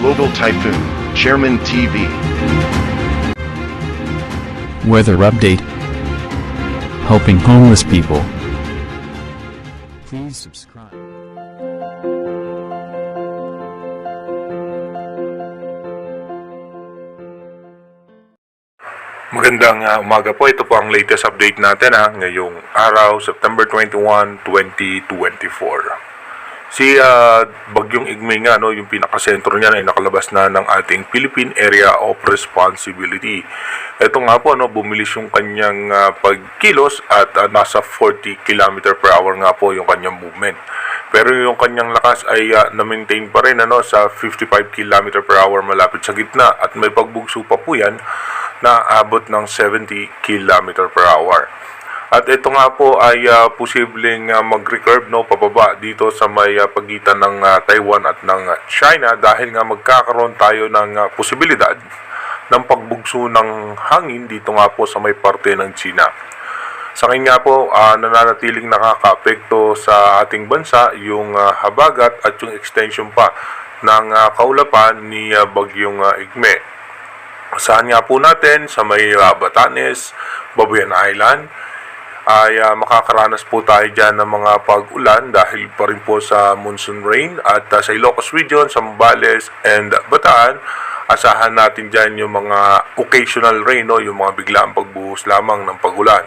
Global Typhoon, Chairman TV. Weather update. Helping homeless people. Please subscribe. Magandang umaga po. Ito po ang latest update natin ngayong araw, September 21, 2024. Si Bagyong Igmay nga, yung pinakasentro niya ay nakalabas na ng ating Philippine Area of Responsibility. Ito nga po, bumilis yung kanyang pagkilos at nasa 40 km per hour nga po yung kanyang movement. Pero yung kanyang lakas ay na-maintain pa rin sa 55 km per hour malapit sa gitna at may pagbugso pa po yan na abot ng 70 km per hour. At ito nga po ay posibleng mag-recurve pababa dito sa may pagitan ng Taiwan at ng China dahil nga magkakaroon tayo ng posibilidad ng pagbugso ng hangin dito nga po sa may parte ng China. Sa akin nga po, nananatiling nakaka-apekto sa ating bansa yung habagat at yung extension pa ng kaulapan ni Bagyong Igmay. Asahan nga po natin sa may Batanes, Babuyan Island, ay makakaranas po tayo dyan ng mga pag-ulan dahil pa rin po sa monsoon rain at sa Ilocos Region, Zambales and Bataan, asahan natin dyan yung mga occasional rain, yung mga biglaang pagbuhos lamang ng pag-ulan.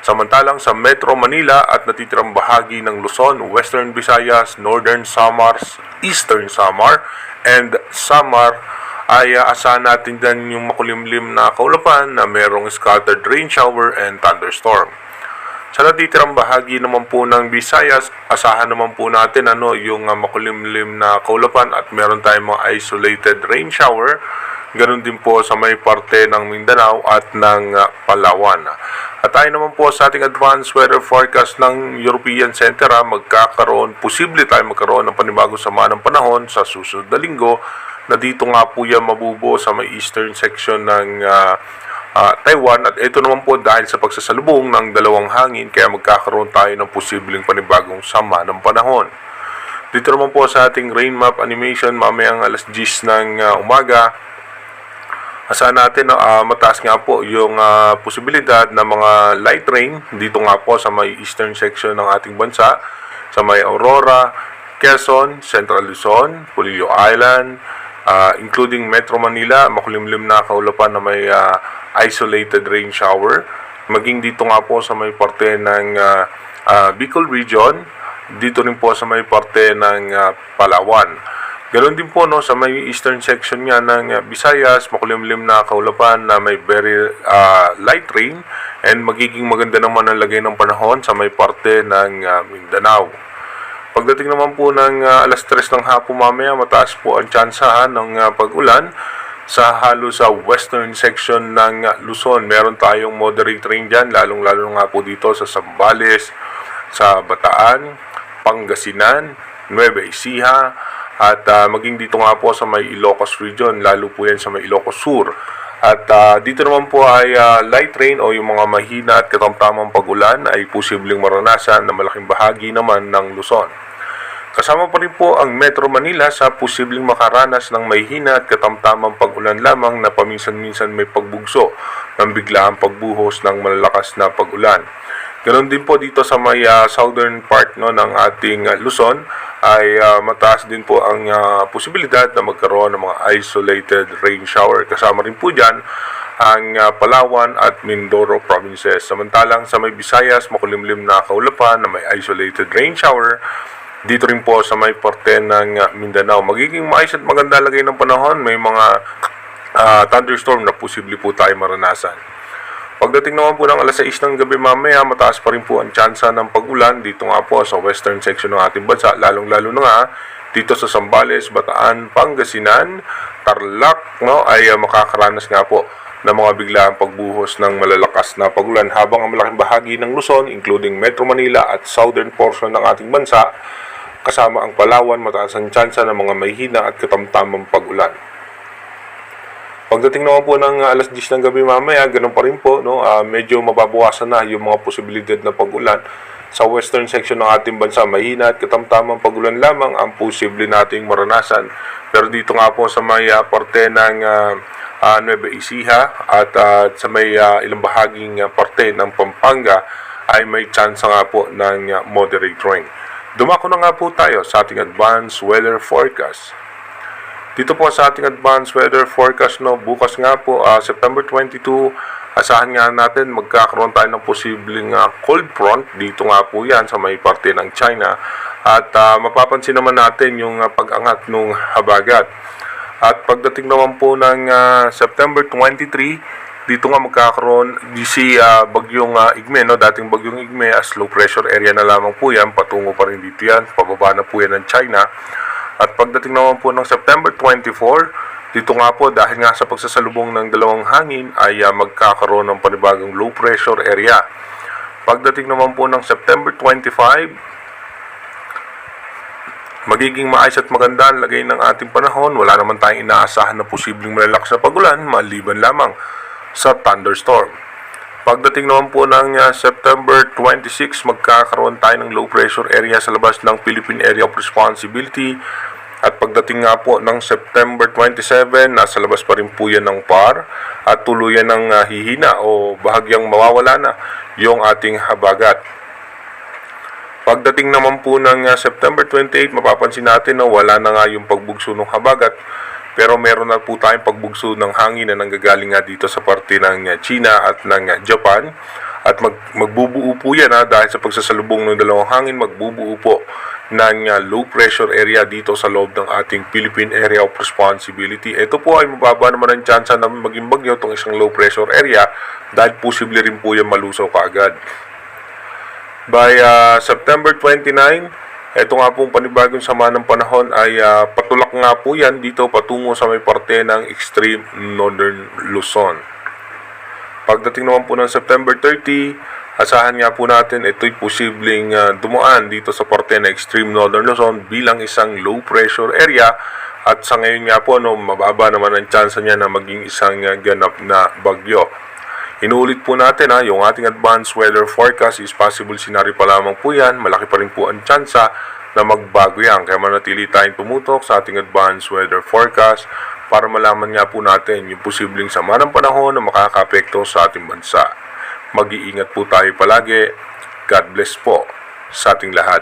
Samantalang sa Metro Manila at natitirang bahagi ng Luzon, Western Visayas, Northern Samar, Eastern Samar and Samar ay asahan natin dyan yung makulimlim na kaulapan na merong scattered rain shower and thunderstorm. Sa natitirang bahagi naman po ng Visayas, asahan naman po natin yung makulimlim na kaulapan at meron tayong mga isolated rain shower. Ganun din po sa may parte ng Mindanao at ng Palawan. At tayo naman po sa ating advanced weather forecast ng European Center, posible tayo magkaroon ng panibagong sama ng panahon sa susunod na linggo na dito nga po yan mabubuo sa may eastern section ng Taiwan at ito naman po dahil sa pagsasalubong ng dalawang hangin kaya magkakaroon tayo ng posibleng panibagong sama ng panahon. Dito naman po sa ating rain map animation mamayang alas 10 ng umaga, asahan natin mataas nga po yung posibilidad na mga light rain dito nga po sa may eastern section ng ating bansa, sa may Aurora, Quezon, Central Luzon, Polillo Island, including Metro Manila, makulimlim na kaulapan na may isolated rain shower. Maging dito nga po sa may parte ng Bicol Region, dito rin po sa may parte ng Palawan. Ganoon din po sa may eastern section nga ng Visayas, makulimlim na kaulapan na may very light rain and magiging maganda naman ang lagay ng panahon sa may parte ng Mindanao. Pagdating naman po ng alas 3 ng hapon mamaya, mataas po ang tsansahan ng pag-ulan sa halos sa western section ng Luzon. Meron tayong moderate rain dyan, lalong-lalo nga po dito sa Zambales, sa Bataan, Pangasinan, Nueva Ecija, at maging dito nga po sa may Ilocos Region, lalo po yan sa may Ilocos Sur. At dito naman po ay light rain o yung mga mahina at katamtamang pag-ulan ay posibleng maranasan na malaking bahagi naman ng Luzon. Kasama pa rin po ang Metro Manila sa posibleng makaranas ng may hina at katamtamang pag-ulan lamang na paminsan-minsan may pagbugso ng biglaang pagbuhos ng malalakas na pag-ulan. Ganon din po dito sa may southern part ng ating Luzon ay mataas din po ang posibilidad na magkaroon ng mga isolated rain shower. Kasama rin po dyan ang Palawan at Mindoro provinces. Samantalang sa may Visayas, makulimlim na kaulapan na may isolated rain shower. Dito rin po sa may parte ng Mindanao, magiging maayos at maganda lagay ng panahon. May mga thunderstorm na posible po tayo maranasan. Pagdating naman po ng alas 6 ng gabi mamaya, mataas pa rin po ang tsansa ng pag-ulan dito nga po sa western section ng ating bansa, lalong-lalo na nga dito sa Zambales, Bataan, Pangasinan, Tarlac, ay makakaranas nga po ng mga biglaang pagbuhos ng malalakas na pag-ulan habang ang malaking bahagi ng Luzon, including Metro Manila at southern portion ng ating bansa, kasama ang Palawan, mataas ang tsansa ng mga mahina at katamtamang pag-ulan. Pagdating naman po ng alas 10 ng gabi mamaya, ganun pa rin po, medyo mababawasan na yung mga posibilidad na pag-ulan Sa western section ng ating bansa, mahina at katamtamang pagulan lamang ang posible nating maranasan. Pero dito nga po sa may parte ng Nueva Ecija at sa may ilang bahaging parte ng Pampanga ay may chance nga po ng moderate rain. Dumako na nga po tayo sa ating advanced weather forecast. Dito po sa ating advanced weather forecast, no, bukas nga po, September 22, asahan nga natin magkakaroon tayo ng posibleng cold front. Dito nga po yan sa may parte ng China. At mapapansin naman natin yung pag-angat ng habagat. At pagdating naman po ng September 23, dito nga magkakaroon si bagyong Igme, no? Dating bagyong Igme, as low pressure area na lamang po yan, patungo pa rin dito yan, pababa na po yan ng China. At pagdating naman po ng September 24, dito nga po dahil nga sa pagsasalubong ng dalawang hangin ay magkakaroon ng panibagong low pressure area. Pagdating naman po ng September 25, magiging maayos at maganda ang lagay ng ating panahon. Wala naman tayong inaasahan na posibleng malalakas na pagulan, maliban lamang sa thunderstorm. Pagdating naman po ng September 26, magkakaroon tayo ng low pressure area sa labas ng Philippine Area of Responsibility. At pagdating nga po ng September 27, nasa labas pa rin po yan ng PAR at tuluyan ng hihina o bahagyang mawawala na yung ating habagat. Pagdating naman po ng September 28, mapapansin natin na wala na nga yung pagbugso ng habagat. Pero meron na po tayong pagbugso ng hangin na nanggagaling nga dito sa parte ng China at ng Japan. At magbubuo po yan dahil sa pagsasalubong ng dalawang hangin, magbubuo po ng low pressure area dito sa loob ng ating Philippine Area of Responsibility. Ito po ay mababa naman ang tsansa na maging bagyo itong isang low pressure area dahil posible rin po yan malusaw kaagad. By September 29, ito nga pong panibagong sama ng panahon ay patulak nga po yan dito patungo sa may parte ng extreme northern Luzon. Pagdating naman po ng September 30, asahan nga po natin ito'y posibleng dumaan dito sa parte ng extreme northern Luzon bilang isang low pressure area. At sa ngayon nga po, mababa naman ang chance niya na maging isang ganap na bagyo. Inuulit po natin yung ating advanced weather forecast is possible scenario pa lamang po yan. Malaki pa rin po ang tsansa na magbago yan. Kaya manatili tayong tumutok sa ating advanced weather forecast para malaman nga po natin yung posibleng sama ng panahon na makakaapekto sa ating bansa. Mag-iingat po tayo palagi. God bless po sa ating lahat.